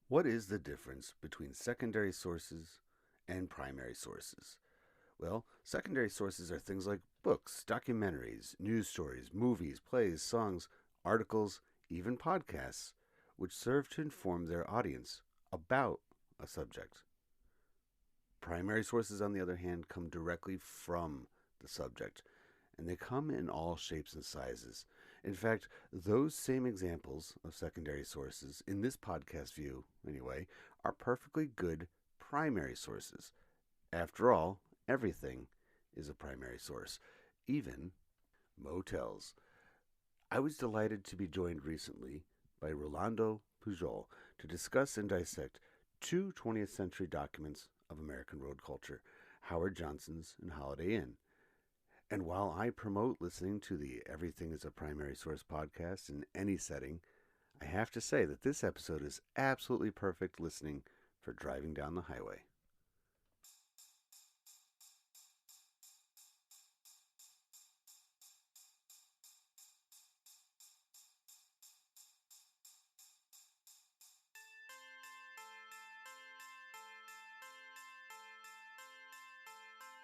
What is the difference between secondary sources and primary sources? Well, secondary sources are things like books, documentaries, news stories, movies, plays, songs, articles, even podcasts, which serve to inform their audience about a subject. Primary sources, on the other hand, come directly from the subject, and they come in all shapes and sizes. In fact, those same examples of secondary sources, in this podcast view anyway, are perfectly good primary sources. After all, everything is a primary source, even motels. I was delighted to be joined recently by Rolando Pujol to discuss and dissect two 20th century documents of American road culture, Howard Johnson's and Holiday Inn. And while I promote listening to the Everything is a Primary Source podcast in any setting, I have to say that this episode is absolutely perfect listening for driving down the highway.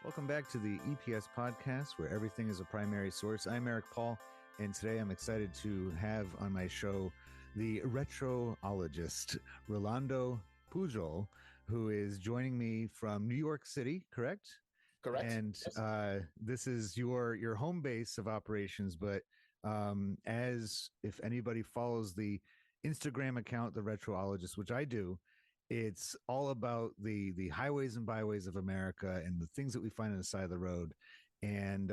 Welcome back to the EPS podcast, where everything is a primary source. I'm Eric Paul, and today I'm excited to have on my show the Retrologist, Rolando Pujol, who is joining me from New York City, correct? Correct. And Yes. this is your home base of operations, but as if anybody follows the Instagram account, the Retrologist, which I do, it's all about the highways and byways of America and the things that we find on the side of the road. And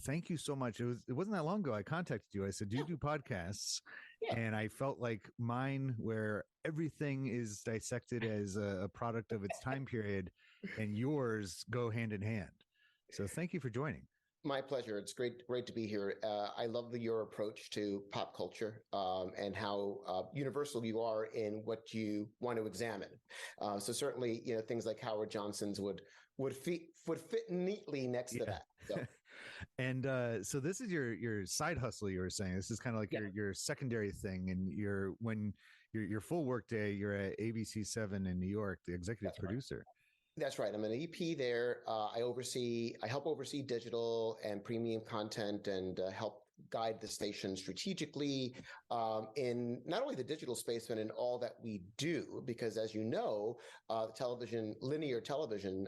thank you so much. It wasn't that long ago I contacted you. I said, "Do you Yeah. do podcasts?" Yeah. And I felt like mine, where everything is dissected as a product of its time period, and yours go hand in hand. So thank you for joining. My pleasure. It's great to be here. I love your approach to pop culture and how universal you are in what you want to examine. So certainly, things like Howard Johnson's would fit neatly next to Yeah. that. So And so this is your side hustle. You were saying this is kind of like yeah, your secondary thing, and when your full work day, you're at ABC 7 in New York, the executive that's right. producer. That's right. I'm an EP there. I help oversee digital and premium content and help guide the station strategically in not only the digital space, but in all that we do. Because as you know, linear television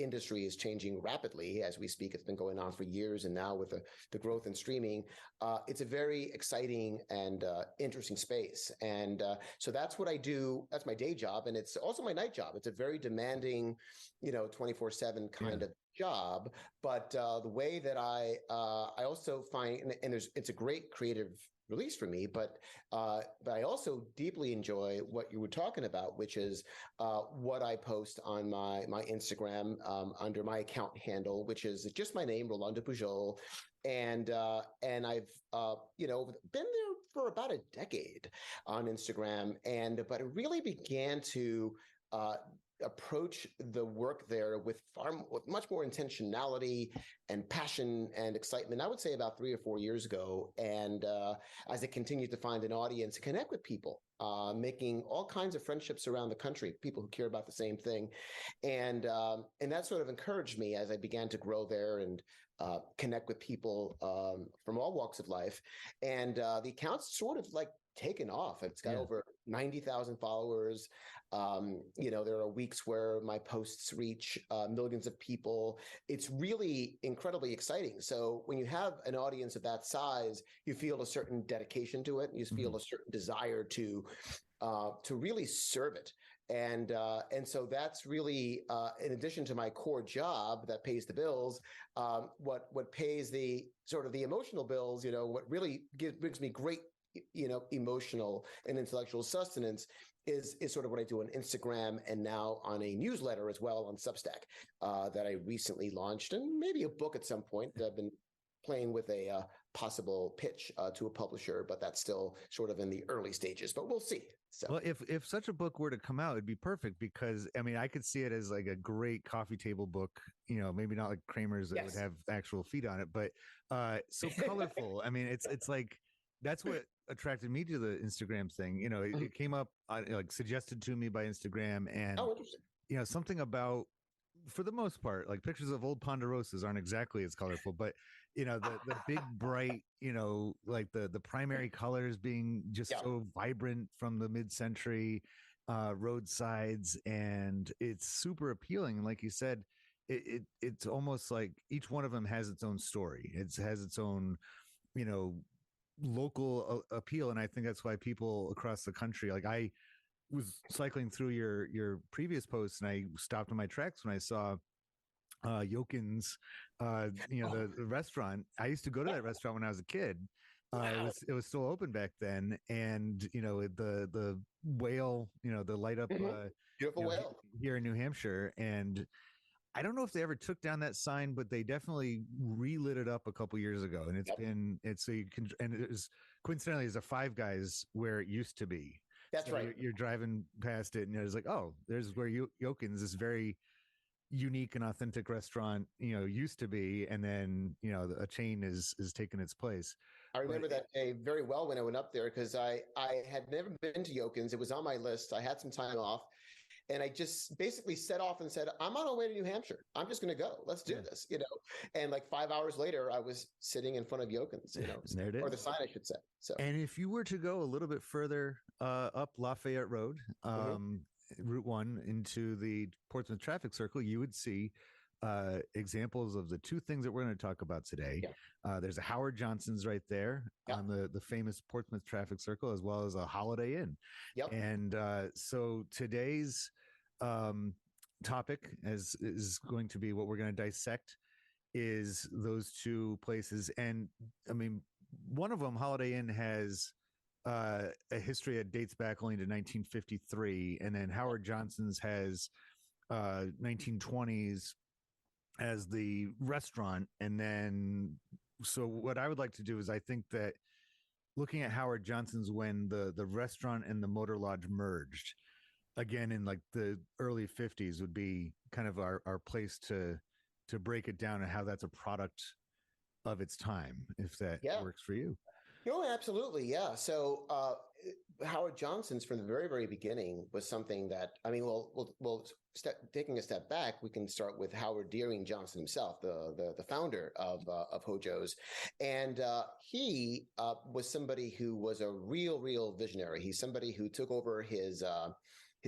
industry is changing rapidly as we speak. It's been going on for years. And now with the growth in streaming, it's a very exciting and interesting space. And so that's what I do. That's my day job. And it's also my night job. It's a very demanding, 24/7 Yeah. kind of job. But the way that I also find, and it's a great creative release for me, but I also deeply enjoy what you were talking about, which is what I post on my Instagram under my account handle, which is just my name, Rolando Pujol, and I've been there for about a decade on Instagram, but it really began to uh, approach the work there with much more intentionality and passion and excitement. I would say about 3 or 4 years ago, and as I continued to find an audience, connect with people, making all kinds of friendships around the country, people who care about the same thing, and that sort of encouraged me as I began to grow there and connect with people from all walks of life, and the account's sort of like taken off. It's got Yeah. over 90,000 followers. There are weeks where my posts reach millions of people. It's really incredibly exciting. So when you have an audience of that size, you feel a certain dedication to it. You Mhm. feel a certain desire to really serve it. And so that's really in addition to my core job that pays the bills, what pays the sort of the emotional bills, what really brings me great emotional and intellectual sustenance is sort of what I do on Instagram and now on a newsletter as well on Substack that I recently launched, and maybe a book at some point. I've been playing with a possible pitch to a publisher, but that's still sort of in the early stages, but we'll see. So Well, if such a book were to come out, it'd be perfect because I mean I could see it as like a great coffee table book. Maybe not like Kramer's that would yes. have actual feet on it, but so colorful. I mean, it's like that's what attracted me to the Instagram thing. It came up like suggested to me by Instagram, and Oh, interesting. something about, for the most part, like pictures of old ponderosas aren't exactly as colorful, but the big bright, like the primary colors being just Yeah. so vibrant from the mid-century roadsides, and it's super appealing. And like you said, it's almost like each one of them has its own story. It has its own, you know, local appeal, and I think that's why people across the country, like I was cycling through your previous posts, and I stopped in my tracks when I saw Yokin's, the restaurant. I used to go to that restaurant when I was a kid. Wow. It was still open back then, and the whale, the light up, Beautiful whale. here in New Hampshire, and I don't know if they ever took down that sign, but they definitely relit it up a couple years ago, and it's so you can, and it was coincidentally is a Five Guys where it used to be. That's So right. you're driving past it, and it's like, oh, there's where Yokin's, this very unique and authentic restaurant, used to be, and then a chain is taking its place. I remember that day very well when I went up there because I had never been to Yokin's. It was on my list. I had some time off, and I just basically set off and said, I'm on my way to New Hampshire. I'm just going to go. Let's do this, And like 5 hours later, I was sitting in front of Yokin's, there it is. Or the sign, I should say. So, and if you were to go a little bit further up Lafayette Road, Route 1 into the Portsmouth traffic circle, you would see examples of the two things that we're going to talk about today. Yeah. There's a Howard Johnson's right there on the famous Portsmouth traffic circle, as well as a Holiday Inn. Yep. And so today's topic is going to be what we're going to dissect is those two places. And I mean, one of them, Holiday Inn, has a history that dates back only to 1953, and then Howard Johnson's has 1920s as the restaurant. And then, so what I would like to do is, I think that looking at Howard Johnson's when the restaurant and the Motor Lodge merged again in like the early 50s would be kind of our place to break it down and how that's a product of its time, if that works for you. Absolutely. Yeah. So Howard Johnson's from the very, very beginning was something that, I mean, taking a step back, we can start with Howard Deering Johnson himself, the founder of Hojo's. And he was somebody who was a real visionary. He's somebody who took over his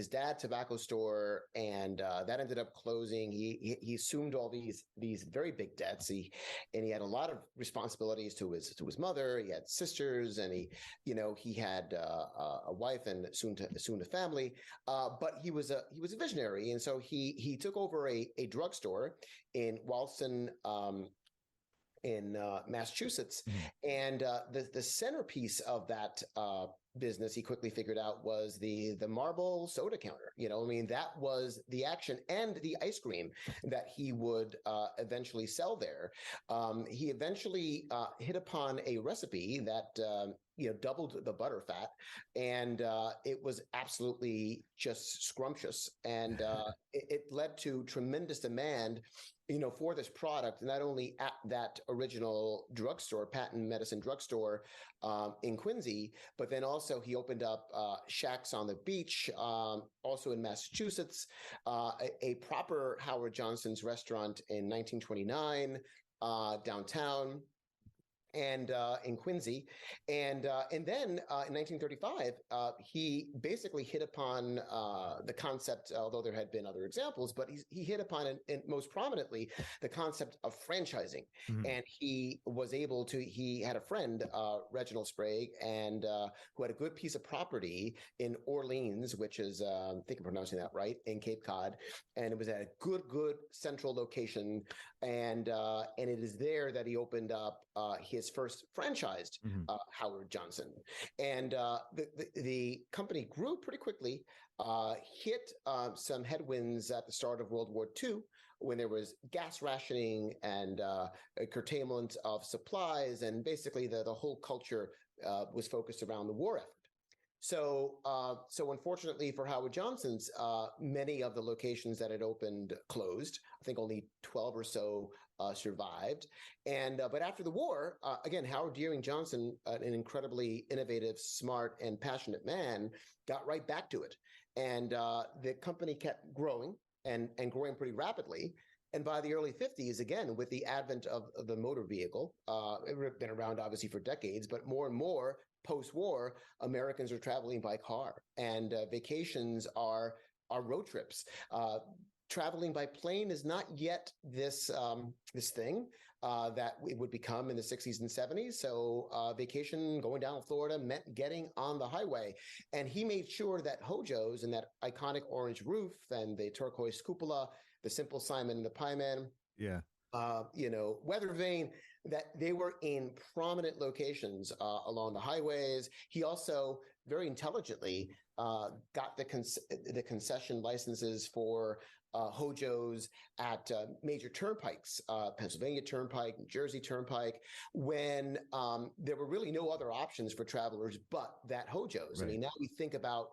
dad's tobacco store, and that ended up closing. He assumed all these very big debts. He had a lot of responsibilities to his mother. He had sisters, and he had a wife and soon a family. But he was a visionary, and so he took over a drugstore in Walston, in Massachusetts, and the centerpiece of that business, he quickly figured out, was the marble soda counter. I mean, that was the action, and the ice cream that he would eventually sell there. He eventually hit upon a recipe that doubled the butter fat, and it was absolutely just scrumptious, and it led to tremendous demand for this product, not only at that original drugstore, patent medicine drugstore in Quincy, but then also he opened up Shacks on the Beach, also in Massachusetts, a proper Howard Johnson's restaurant in 1929 downtown, and in Quincy, and then in 1935, he basically hit upon the concept, although there had been other examples, but he hit upon it most prominently, the concept of franchising. And he was able to. He had a friend, Reginald Sprague, and who had a good piece of property in Orleans, which is I think I'm pronouncing that right, in Cape Cod, and it was at a good central location, and it is there that he opened up his first franchised Howard Johnson. And the company grew pretty quickly, hit some headwinds at the start of World War II, when there was gas rationing and a curtailment of supplies, and basically the whole culture was focused around the war effort. So unfortunately for Howard Johnson's, many of the locations that had opened closed. I think only 12 or so survived. But after the war, again, Howard Deering Johnson, an incredibly innovative, smart, and passionate man, got right back to it. And the company kept growing and growing pretty rapidly. And by the early 50s, again, with the advent of the motor vehicle, it had been around obviously for decades, but more and more post-war, Americans are traveling by car, and vacations are road trips. Traveling by plane is not yet this thing that it would become in the 60s and 70s. So vacation going down Florida meant getting on the highway. And he made sure that Hojo's and that iconic orange roof and the turquoise cupola, the Simple Simon and the Pie Man, Yeah. Weather Vane, that they were in prominent locations along the highways. He also very intelligently got the concession licenses for Hojo's at major turnpikes, Pennsylvania Turnpike, New Jersey Turnpike, when there were really no other options for travelers but that Hojo's. Right. I mean, now we think about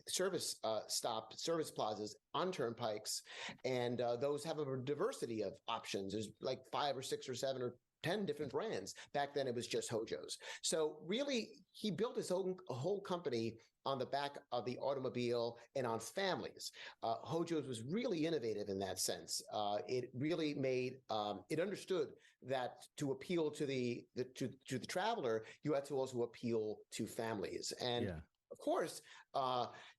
service plazas on turnpikes, and those have a diversity of options. There's like 5 or 6 or 7 or 10 different brands. Back then it was just Hojo's. So really he built his own whole company on the back of the automobile and on families. Hojo's was really innovative in that sense. It really made it understood that to appeal to the traveler, you had to also appeal to families. And Yeah. of course,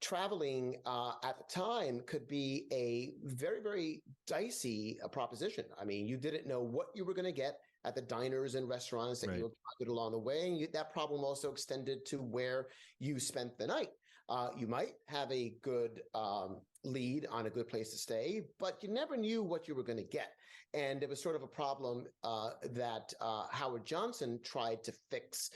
traveling at the time could be a very, very dicey proposition. I mean, you didn't know what you were going to get at the diners and restaurants that Right. you encountered along the way. And that problem also extended to where you spent the night. You might have a good lead on a good place to stay, but you never knew what you were going to get. And it was sort of a problem that Howard Johnson tried to fix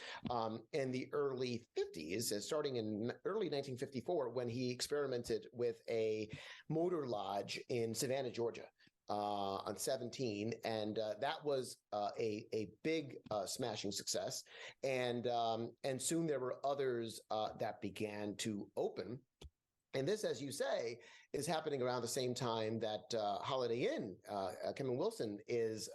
in the early 50s, starting in early 1954, when he experimented with a motor lodge in Savannah, Georgia. On 17, and that was a big smashing success, and soon there were others that began to open. And this, as you say, is happening around the same time that Holiday Inn, Kevin Wilson, is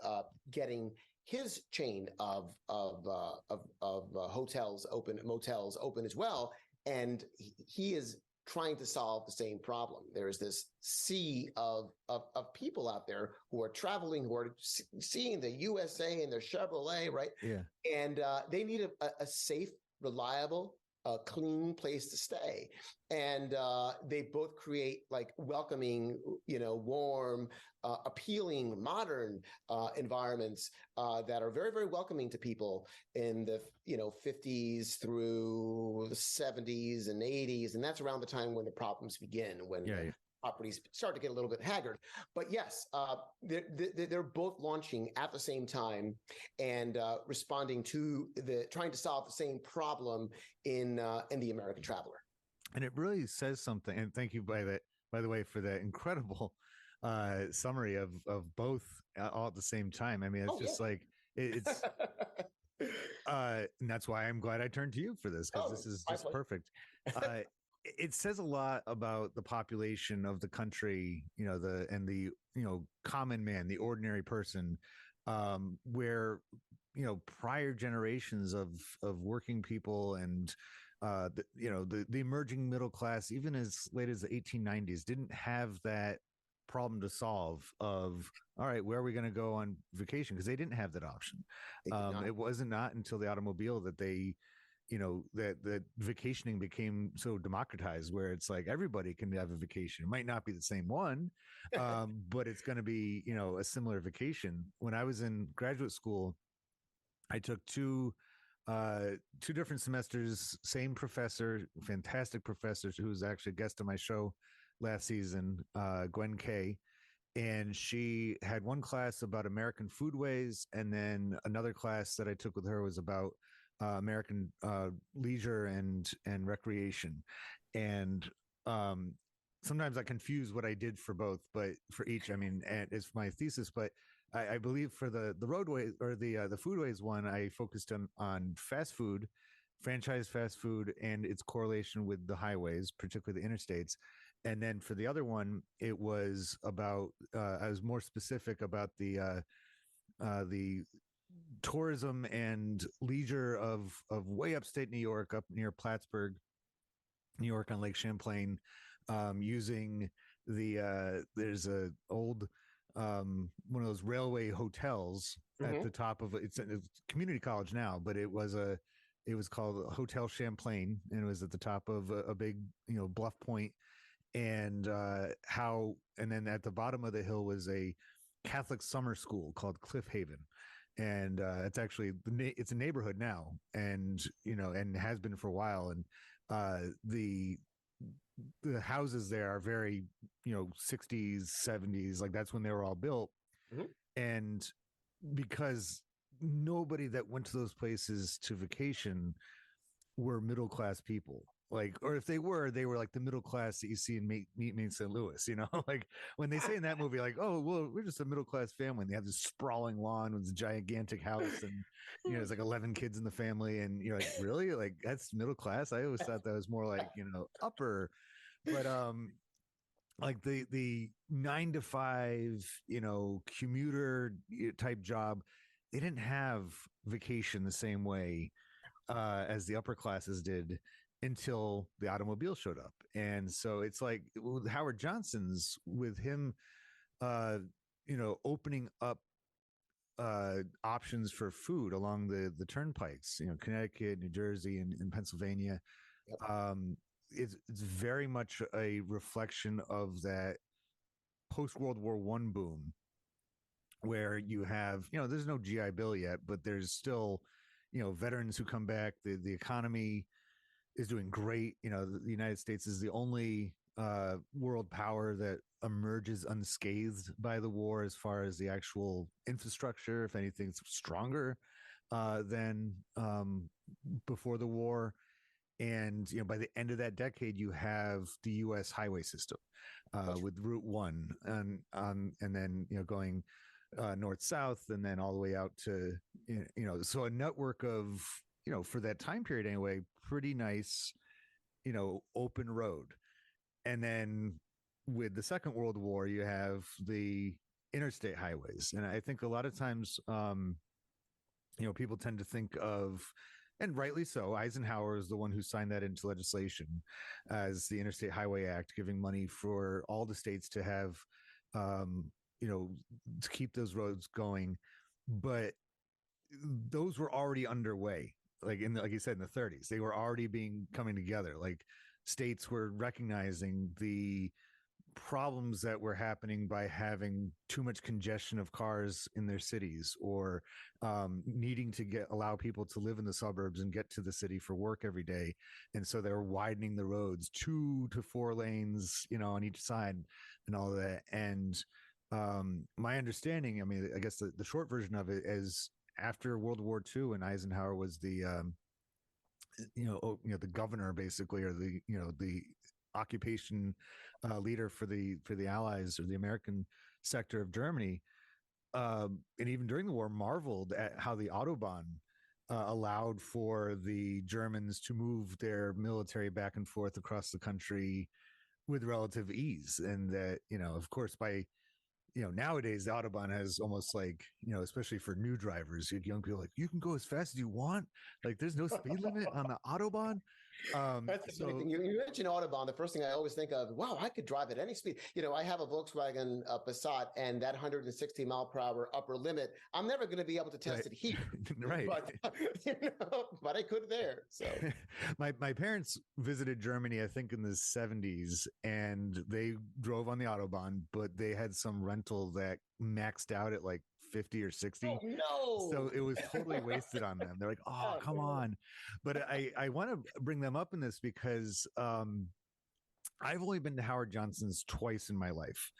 getting his chain of hotels open, motels open as well, and he is trying to solve the same problem. There's this sea of people out there who are traveling, who are seeing the USA and their Chevrolet, right? Yeah. And they need a safe, reliable, clean place to stay. And they both create like welcoming, warm, appealing, modern environments that are very, very welcoming to people in the 50s through the 70s and 80s. And that's around the time when the problems begin, when properties start to get a little bit haggard. But yes, they're both launching at the same time and responding to trying to solve the same problem in the American traveler. And it really says something. And thank you, by the way, for that incredible summary of both all at the same time. I mean, it's like it's. And that's why I'm glad I turned to you for this, because this is just perfect. It says a lot about the population of the country, the common man, the ordinary person, where prior generations of working people and the emerging middle class, even as late as the 1890s, didn't have that problem to solve of, all right, where are we going to go on vacation? Because they didn't have that option. It wasn't not until the automobile that they, that vacationing became so democratized, where it's like everybody can have a vacation. It might not be the same one, but it's going to be, a similar vacation. When I was in graduate school, I took two different semesters, same professor, fantastic professor, who was actually a guest on my show last season, Gwen Kay. And she had one class about American foodways, and then another class that I took with her was about American leisure and recreation. And sometimes I confuse what I did for both, but for each, I mean, it's my thesis. But I believe for the roadway or the foodways one, I focused on fast food, franchise fast food and its correlation with the highways, particularly the interstates. And then for the other one, it was about I was more specific about the tourism and leisure of way upstate New York, up near Plattsburgh, New York on Lake Champlain, using there's a old one of those railway hotels at the top of it's a community college now, but it was called Hotel Champlain, and it was at the top of a big bluff point, and and then at the bottom of the hill was a Catholic summer school called Cliff Haven, and it's actually it's a neighborhood now, and and has been for a while, and the houses there are very 60s 70s, like that's when they were all built. And because nobody that went to those places to vacation were middle class people, like, or if they were like the middle class that you see in Meet Me in St. Louis, like when they say in that movie, like, oh well, we're just a middle class family, and they have this sprawling lawn with a gigantic house, and there's like 11 kids in the family, and you're like, really, like that's middle class? I always thought that was more like upper. But like the 9 to 5 commuter type job, they didn't have vacation the same way as the upper classes did until the automobile showed up. And so it's like with Howard Johnson's, with him opening up options for food along the turnpikes, Connecticut, New Jersey, and Pennsylvania. It's very much a reflection of that post-World War I boom, where you have, there's no GI Bill yet, but there's still, veterans who come back. The economy is doing great. The United States is the only world power that emerges unscathed by the war as far as the actual infrastructure. If anything, it's stronger than before the war. And by the end of that decade, you have the U.S. highway system with Route 1, and then going north south, and then all the way out to so a network of for that time period anyway, pretty nice open road. And then with the Second World War, you have the interstate highways, and I think a lot of times people tend to think of, and rightly so, Eisenhower is the one who signed that into legislation as the Interstate Highway Act, giving money for all the states to have, to keep those roads going. But those were already underway, like like you said, in the 30s, they were already coming together. Like states were recognizing the problems that were happening by having too much congestion of cars in their cities, or needing to allow people to live in the suburbs and get to the city for work every day. And so they were widening the roads 2 to 4 lanes, on each side, and all of that. And my understanding, I mean, I guess the short version of it is, after World War II, and Eisenhower was the the governor basically, or the occupation leader for the Allies, or the American sector of Germany, and even during the war, marveled at how the Autobahn allowed for the Germans to move their military back and forth across the country with relative ease. And that, of course, by nowadays the Autobahn has almost like, especially for new drivers, young people, like, you can go as fast as you want. Like, there's no speed limit on the Autobahn. That's the funny thing. You mentioned Autobahn. The first thing I always think of, wow, I could drive at any speed. I have a Volkswagen Passat, and that 160 mile per hour upper limit, I'm never going to be able to test it here. Right. But I could there. So my parents visited Germany, I think in the 70s, and they drove on the Autobahn, but they had some rental that maxed out at like 50 or 60. Oh, no. So it was totally wasted on them. They're like, oh, come on. But I want to bring them up in this because I've only been to Howard Johnson's twice in my life.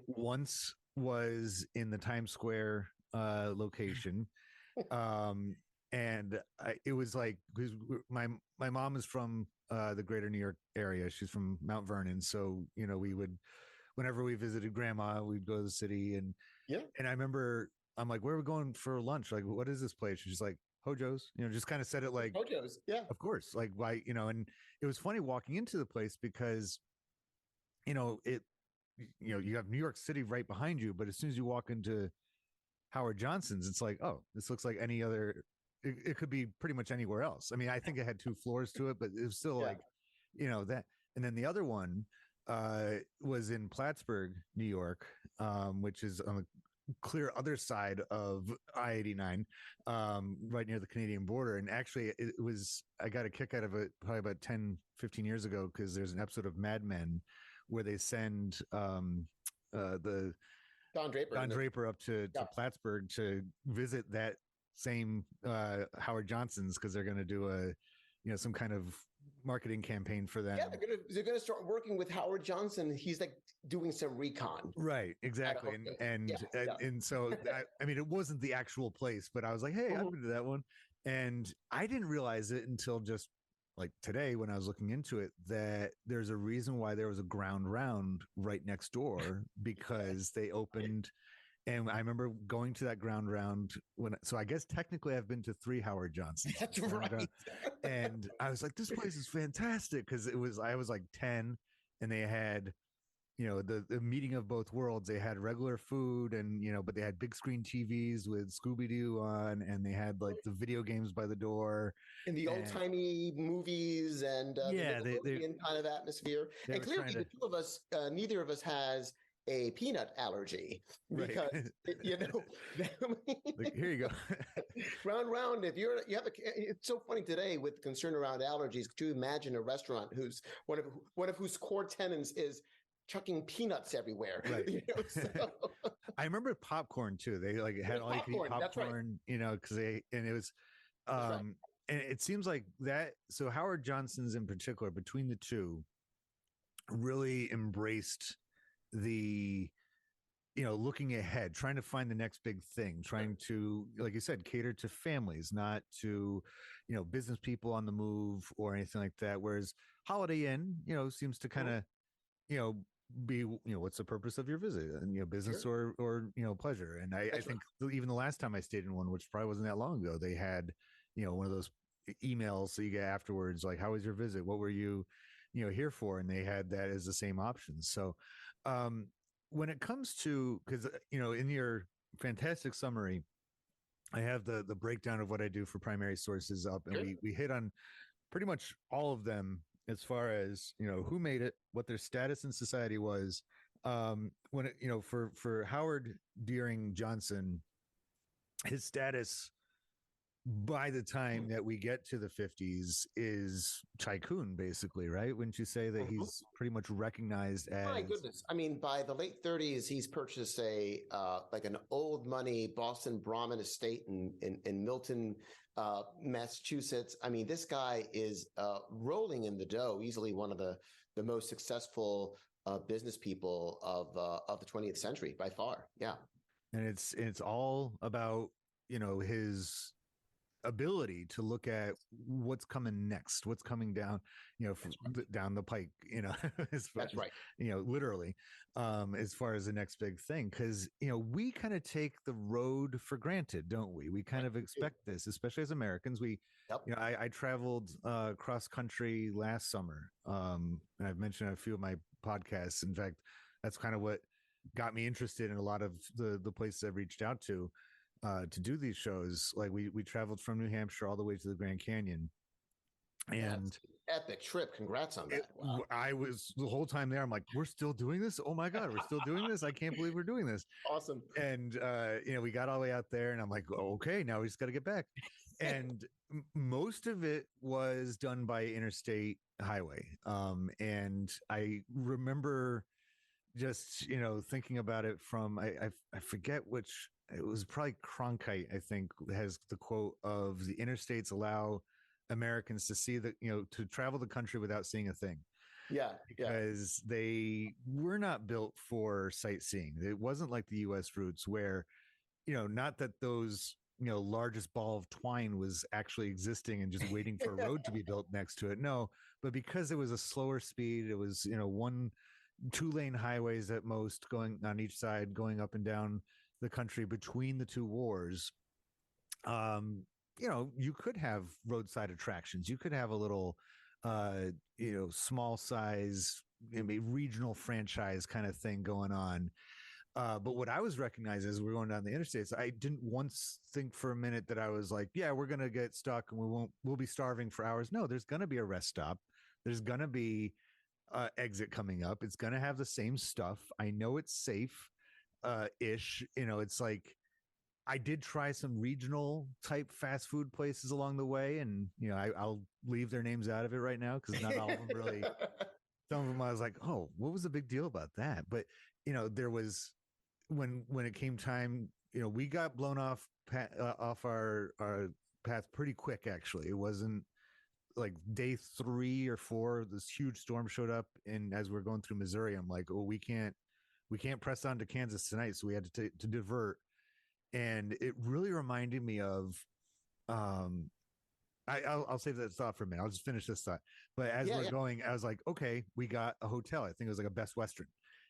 Once was in the Times Square location. And it was like, because my mom is from the greater New York area. She's from Mount Vernon. So, we would, whenever we visited grandma, we'd go to the city. And I remember, I'm like, where are we going for lunch? Like, what is this place? She's like, Hojo's, just kind of said it like, Hojo's, yeah. of course, like why, and it was funny walking into the place because, it, you have New York City right behind you, but as soon as you walk into Howard Johnson's, it's like, oh, this looks like any other. It could be pretty much anywhere else. I mean, I think it had 2 floors to it, but it was still like, that. And then the other one was in Plattsburgh, New York, which is on the clear other side of I-89, right near the Canadian border. And actually, I got a kick out of it probably about 10, 15 years ago because there's an episode of Mad Men where they send the Don Draper up to Plattsburgh to visit that same Howard Johnson's because they're going to do some kind of marketing campamean for them. Yeah, they're gonna start working with Howard Johnson. He's like doing some recon. Right, exactly. And so I mean, it wasn't the actual place, but I was like, hey, I've been to that one. And I didn't realize it until just like today when I was looking into it, that there's a reason why there was a ground round right next door because they opened. And I remember going to that ground round so I guess technically I've been to 3 Howard Johnsons. That's right. And I was like, this place is fantastic because I was like 10 and they had, the meeting of both worlds. They had regular food and, but they had big screen TVs with Scooby-Doo on and they had like the video games by the door. And the old-timey movies and the kind of atmosphere. And clearly the two of us, neither of us has a peanut allergy because like, here you go. round if you have it's so funny today with concern around allergies to imagine a restaurant whose one of whose core tenets is chucking peanuts everywhere, right? I remember popcorn too. They like had all you could eat popcorn, because and it was and it seems like that. So Howard Johnson's in particular, between the two, really embraced the looking ahead, trying to find the next big thing, trying to, like you said, cater to families, not to business people on the move or anything like that. Whereas Holiday Inn seems to kind of be what's the purpose of your visit, and business or pleasure. And I think even the last time I stayed in one, which probably wasn't that long ago, they had one of those emails that you get afterwards, like, how was your visit, what were you here for? And they had that as the same option. So when it comes to, because in your fantastic summary, I have the breakdown of what I do for primary sources up, and we hit on pretty much all of them as far as who made it, what their status in society was. When it, for Howard Deering Johnson, his status by the time that we get to the 50s is tycoon, basically, right? Wouldn't you say that he's pretty much recognized as? My goodness, I mean, by the late 30s, he's purchased like an old money Boston Brahmin estate in Milton, Massachusetts. I mean, this guy is rolling in the dough, easily one of the most successful business people of the 20th century by far. Yeah, and it's all about his ability to look at what's coming next, what's coming down, down the pike, that's right. Literally, as far as the next big thing, because we kind of take the road for granted, don't we? We kind of expect this, especially as Americans. I traveled cross country last summer, and I've mentioned a few of my podcasts. In fact, that's kind of what got me interested in a lot of the places I've reached out to do these shows. Like we traveled from New Hampshire all the way to the Grand Canyon, and epic trip. Congrats on that. Wow. I was the whole time there, I'm like, we're still doing this? Oh my God, we're still doing this? I can't believe we're doing this. Awesome. And we got all the way out there and I'm like, okay, now we just got to get back. And most of it was done by interstate highway. And I remember just thinking about it from I forget which, it was probably Cronkite, I think, has the quote of the interstates allow Americans to see to travel the country without seeing a thing. Yeah, because they were not built for sightseeing. It wasn't like the U.S. routes where not that those largest ball of twine was actually existing and just waiting for a road to be built next to it. No, but because it was a slower speed, it was 1-2 lane highways at most going on each side, going up and down the country between the two wars. you could have roadside attractions. You could have a little, small size, maybe regional franchise kind of thing going on. But what I was recognizing as we're going down the interstates, I didn't once think for a minute that I was like, yeah, we're going to get stuck and we'll be starving for hours. No, there's going to be a rest stop. There's going to be exit coming up. It's going to have the same stuff. I know it's safe ish. It's like, I did try some regional type fast food places along the way, and I'll leave their names out of it right now because not all of them really. Some of them I was like, oh, what was the big deal about that? But there was when it came time, we got blown off off our path pretty quick. Actually, it wasn't like day 3 or 4. This huge storm showed up, and as we're going through Missouri, I'm like, oh, we can't press on to Kansas tonight, so we had to divert. And it really reminded me of I'll save that thought for a minute. I'll just finish this thought. But as we're going, I was like, okay, we got a hotel. I think it was like a Best Western,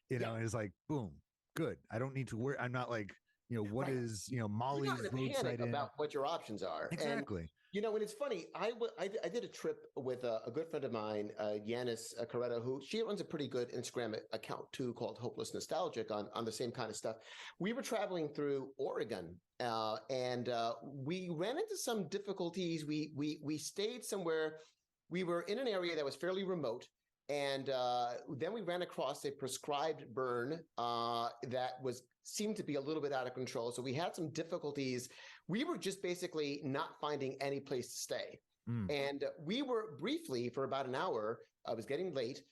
and it's like, boom, good. I don't need to worry. I'm not like, what is, Molly's roadside inn about what your options are. Exactly. And, and it's funny. I did a trip with a good friend of mine, Yanis Corretto, who she runs a pretty good Instagram account too, called Hopeless Nostalgic on the same kind of stuff. We were traveling through Oregon, and we ran into some difficulties. We stayed somewhere. We were in an area that was fairly remote. And then we ran across a prescribed burn that seemed to be a little bit out of control. So we had some difficulties. We were just basically not finding any place to stay. And we were briefly, for about an hour, I was getting late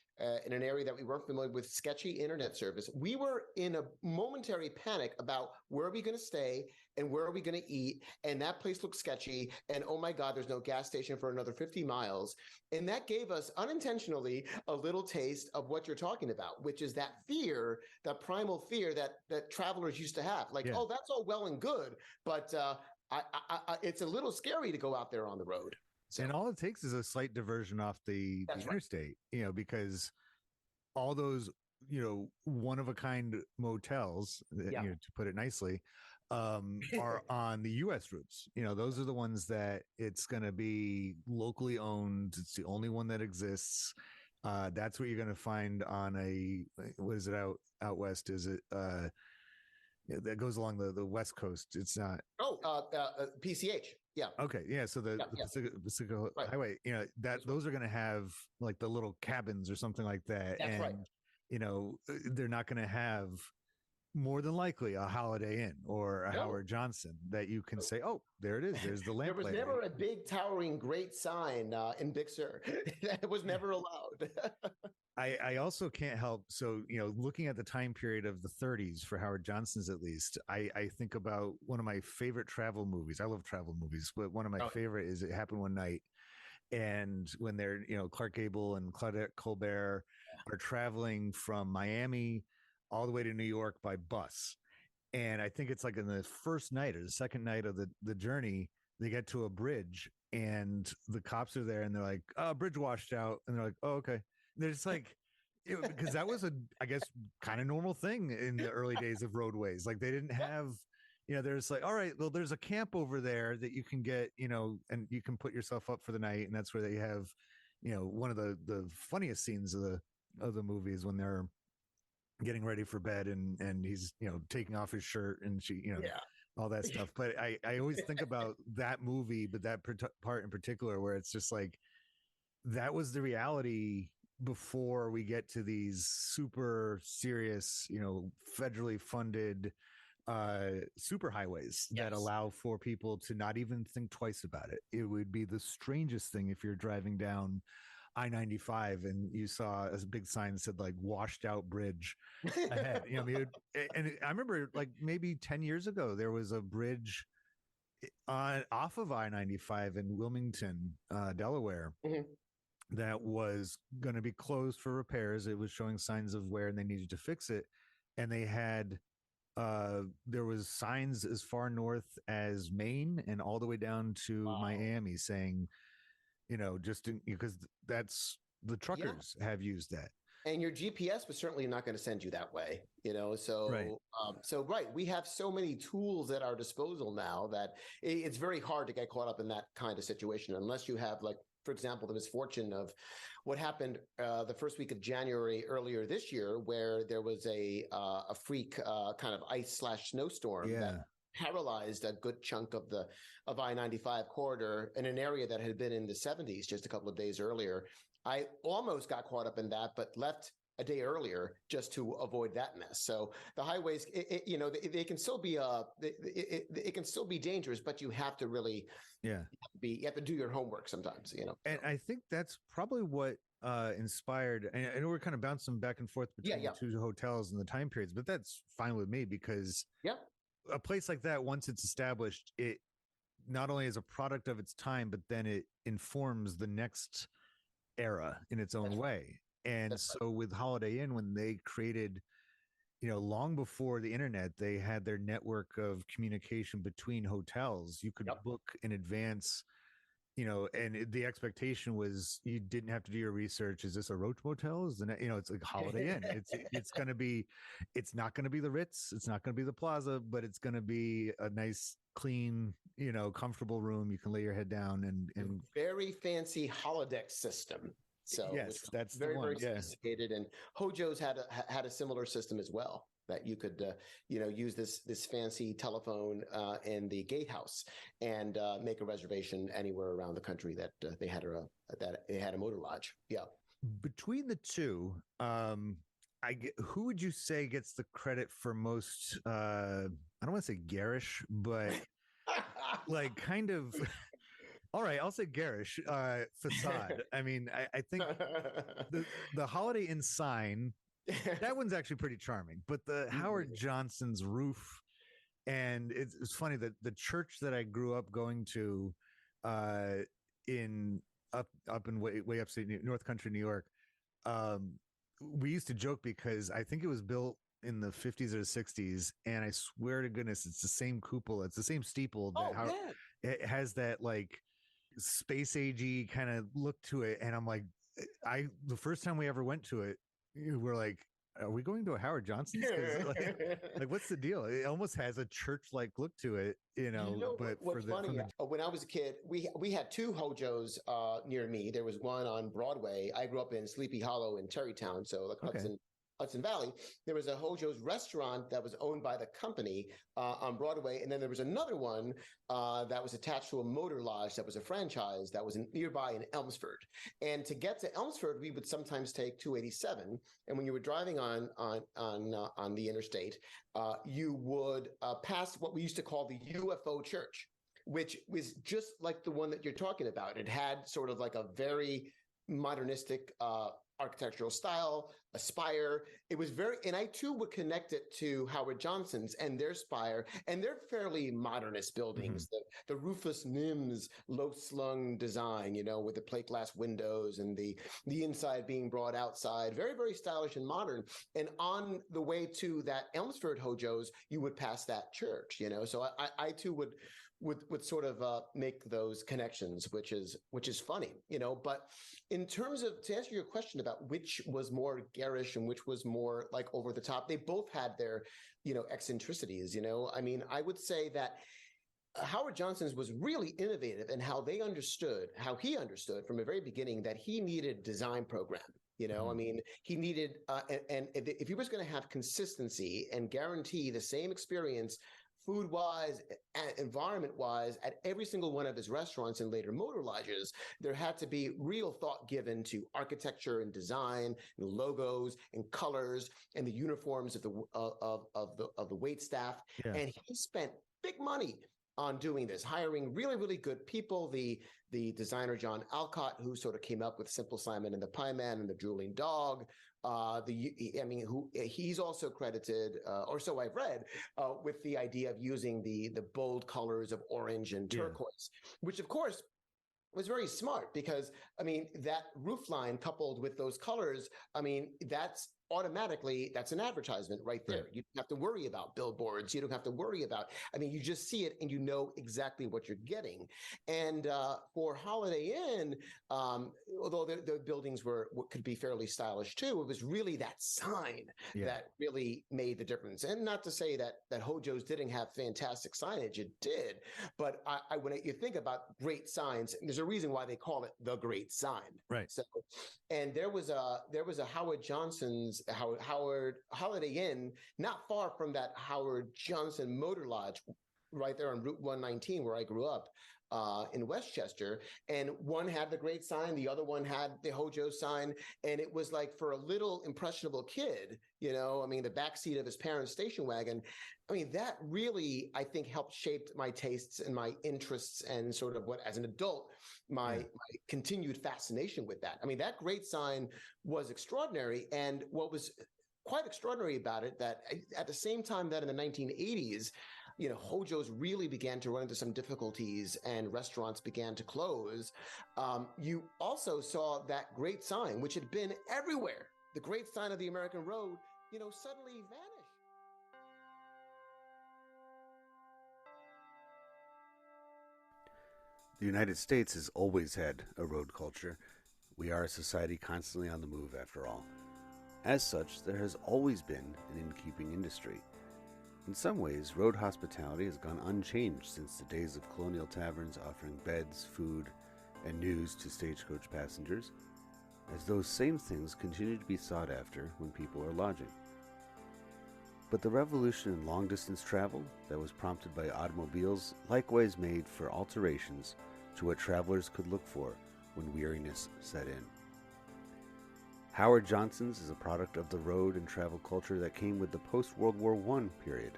in an area that we weren't familiar with, sketchy internet service. We were in a momentary panic about where are we going to stay and where are we going to eat? And that place looked sketchy. And oh my God, there's no gas station for another 50 miles. And that gave us unintentionally a little taste of what you're talking about, which is that fear, that primal fear that travelers used to have. Like, oh, that's all well and good, but it's a little scary to go out there on the road. So. And all it takes is a slight diversion off the interstate, because all those, one of a kind motels, to put it nicely, are on the U.S. routes. Those are the ones that it's going to be locally owned. It's the only one that exists. That's what you're going to find on what is it out west? Is it that goes along the West Coast? It's not. PCH. Yeah. Okay. Yeah. So the Pacific Highway, those are going to have like the little cabins or something like that. That's right. They're not going to have more than likely a Holiday Inn or a Howard Johnson that you can say, oh, there it is. There's the lamp. There was never a big towering great sign in Big Sur. That was never allowed. I also can't help. So, looking at the time period of the 30s for Howard Johnson's, at least, I think about one of my favorite travel movies. I love travel movies, but one of my favorite is It Happened One Night. And when they're, Clark Gable and Claudette Colbert are traveling from Miami all the way to New York by bus. And I think it's like in the first night or the second night of the journey, they get to a bridge and the cops are there and they're like, oh, bridge washed out. And they're like, oh, okay. They're just like, because that was I guess, kind of normal thing in the early days of roadways. Like they didn't have, there's like, all right, well, there's a camp over there that you can get, and you can put yourself up for the night. And that's where they have, one of the funniest scenes of the movie is when they're getting ready for bed and he's, taking off his shirt and she, all that stuff. But I always think about that movie, but that part in particular, where it's just like, that was the reality before we get to these super serious, federally funded superhighways that allow for people to not even think twice about it. It would be the strangest thing if you're driving down I-95 and you saw a big sign that said like washed out bridge ahead. And I remember like maybe 10 years ago, there was a bridge off of I-95 in Wilmington, Delaware. Mm-hmm. That was going to be closed for repairs. It was showing signs of wear and they needed to fix it. And they had, there was signs as far north as Maine and all the way down to Miami saying, just because that's the truckers have used that. And your GPS was certainly not going to send you that way, So, Right. We have so many tools at our disposal now that it's very hard to get caught up in that kind of situation unless you have, like, for example, the misfortune of what happened the first week of January earlier this year, where there was a freak kind of ice/snowstorm that paralyzed a good chunk of I-95 corridor in an area that had been in the 70s just a couple of days earlier. I almost got caught up in that, but left a day earlier just to avoid that mess. So the highways, they can still be it can still be dangerous, but you have to really you have to do your homework sometimes. And I think that's probably what inspired. And I know we're kind of bouncing back and forth between the two hotels and the time periods, but that's fine with me because a place like that, once it's established, it not only is a product of its time, but then it informs the next era in its own way. And so with Holiday Inn, when they created, long before the internet, they had their network of communication between hotels. You could book in advance, and the expectation was you didn't have to do your research. Is this a Roach Motel? Is the it's like Holiday Inn. It's going to be, it's not going to be the Ritz. It's not going to be the Plaza, but it's going to be a nice, clean, comfortable room. You can lay your head down and very fancy holodeck system. So yes, that's very, the one. very sophisticated. And Hojo's had a similar system as well, that you could, use this fancy telephone in the gatehouse and make a reservation anywhere around the country that they had a motor lodge. Yeah. Between the two, who would you say gets the credit for most? I don't want to say garish, but like kind of. All right, I'll say garish facade. I mean, I think the Holiday Inn sign, that one's actually pretty charming. But the Howard Johnson's roof, and it's funny that the church that I grew up going to in way upstate North Country, New York, we used to joke because I think it was built in the 50s or the 60s, and I swear to goodness, it's the same cupola, it's the same steeple that it has that like space agey kind of look to it. And I'm like, the first time we ever went to it, we're like, are we going to a Howard Johnson's? Like what's the deal? It almost has a church-like look to it, but what's funny, when I was a kid, we had two Hojos near me. There was one on Broadway. I grew up in Sleepy Hollow in Terrytown, so like Hudson Valley. There was a Hojo's restaurant that was owned by the company on Broadway. And then there was another one that was attached to a motor lodge that was a franchise that was nearby in Elmsford. And to get to Elmsford, we would sometimes take 287. And when you were driving on the interstate, you would pass what we used to call the UFO church, which was just like the one that you're talking about. It had sort of like a very modernistic architectural style, a spire. It was and I too would connect it to Howard Johnson's and their spire, and they're fairly modernist buildings. The roofless Nims, low slung design, with the plate glass windows and the inside being brought outside, very, very stylish and modern. And on the way to that Elmsford Hojo's, you would pass that church, So I too would sort of make those connections, which is funny, but in terms of, to answer your question about which was more garish and which was more like over the top, they both had their, eccentricities, I mean, I would say that Howard Johnson's was really innovative in how he understood from the very beginning that he needed design program. I mean, he needed, and if he was going to have consistency and guarantee the same experience food-wise, environment-wise, at every single one of his restaurants and later motor lodges, there had to be real thought given to architecture and design, and logos and colors, and the uniforms of the wait staff. Yeah. And he spent big money on doing this, hiring really, really good people. The designer John Alcott, who sort of came up with Simple Simon and the Pie Man and the Drooling Dog. He's also credited, or so I've read, with the idea of using the bold colors of orange and turquoise, which of course was very smart because, I mean, that roof line coupled with those colors, I mean, that's automatically that's an advertisement right there. Right. You don't have to worry about billboards. You don't have to worry about, I mean, you just see it and you know exactly what you're getting. And for Holiday Inn, although the buildings could be fairly stylish too, it was really that sign that really made the difference. And not to say that Hojo's didn't have fantastic signage, it did. But when you think about great signs, there's a reason why they call it the Great Sign. Right. So, and there was a Howard Johnson's Howard Holiday Inn not far from that Howard Johnson Motor Lodge, right there on Route 119 where I grew up in Westchester. And one had the Great Sign, the other one had the Hojo sign, and it was like for a little impressionable kid, you know, I mean, the backseat of his parents' station wagon. I mean, that really, I think, helped shape my tastes and my interests and sort of what, as an adult, my continued fascination with that. I mean, that Great Sign was extraordinary. And what was quite extraordinary about it, that at the same time that in the 1980s, you know, Hojo's really began to run into some difficulties and restaurants began to close, you also saw that Great Sign, which had been everywhere, the Great Sign of the American Road, you know, suddenly vanish. The United States has always had a road culture. We are a society constantly on the move, after all. As such, there has always been an innkeeping industry. In some ways, road hospitality has gone unchanged since the days of colonial taverns offering beds, food, and news to stagecoach passengers, as those same things continue to be sought after when people are lodging. But the revolution in long-distance travel that was prompted by automobiles likewise made for alterations to what travelers could look for when weariness set in. Howard Johnson's is a product of the road and travel culture that came with the post-World War I period,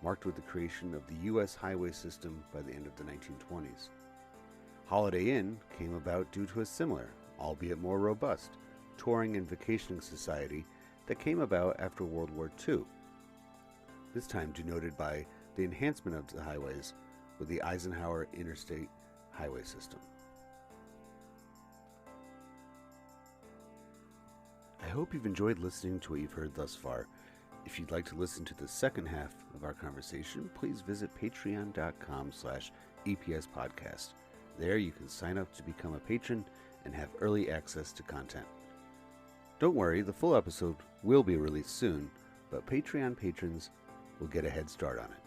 marked with the creation of the U.S. highway system by the end of the 1920s. Holiday Inn came about due to a similar, albeit more robust, touring and vacationing society that came about after World War II, this time denoted by the enhancement of the highways with the Eisenhower Interstate Highway System. I hope you've enjoyed listening to what you've heard thus far. If you'd like to listen to the second half of our conversation, please visit patreon.com/EPS podcast. There you can sign up to become a patron and have early access to content. Don't worry, the full episode will be released soon, but Patreon patrons will get a head start on it.